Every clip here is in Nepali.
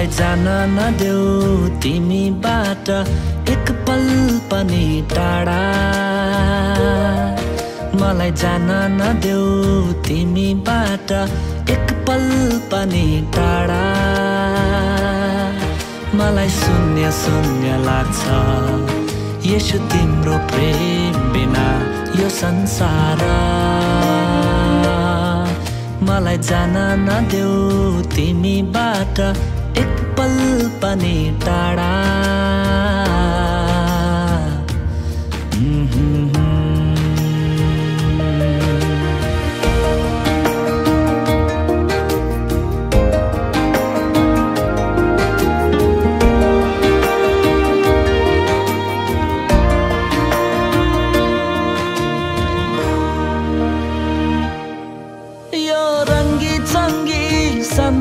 मलाई जान नदेऊ तिमीबाट एक पल पनि टाढा मलाई जान नदेऊ तिमीबाट एक पल पनि टाढा मलाई शून्य शून्य लाग्छ येशू तिम्रो प्रेम बिना यो संसार मलाई जान नदेऊ तिमीबाट एक पल पनि टाढा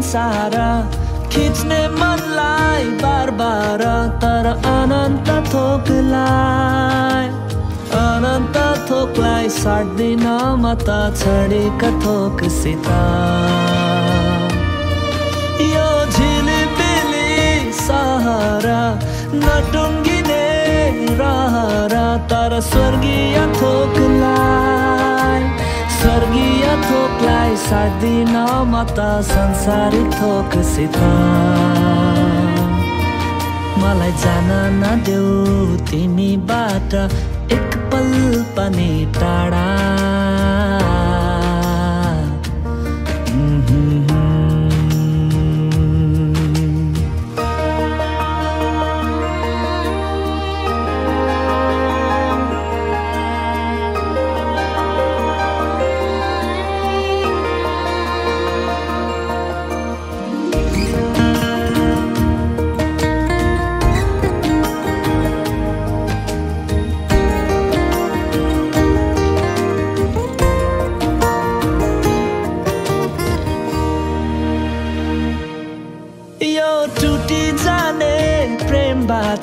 संसार खिच्ने मनलाई बार बार तर अनन्त थोकलाई साट्दिन म त छडेका थोकसित यो झिलिमिली सहर नटुङ्गिने रहर तर स्वर्गीय थोकलाई साट्दिन म त संसारिक थोकसित मलाई जान नदेऊ तिमीबाट एक पल पनि टाढा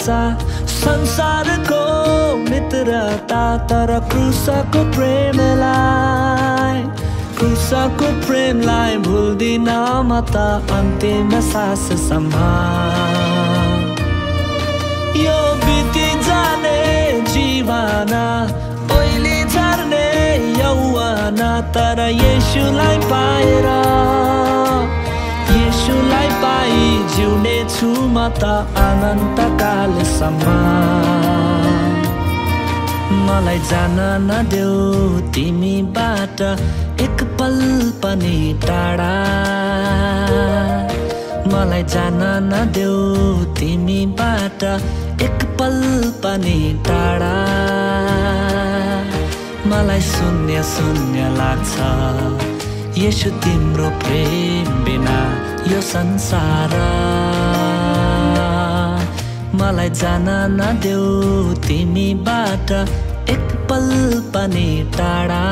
संसारको मित्रता तर क्रुसको प्रेमलाई भुल्दिन म त अन्तिम साससम्म यो बिति जाने जीवन ओइली झर्ने यौवन तर येशूलाई पाई जिउने छु म त अनन्तकालसम्म मलाई जान नदेऊ तिमीबाट एक पल पनि टाढा मलाई जान नदेऊ तिमीबाट एक पल पनि टाढा मलाई शून्य शून्य लाग्छ येशू तिम्रो प्रेम बिना यो संसार मलाई जान नदेऊ तिमीबाट एक पल पनि टाढा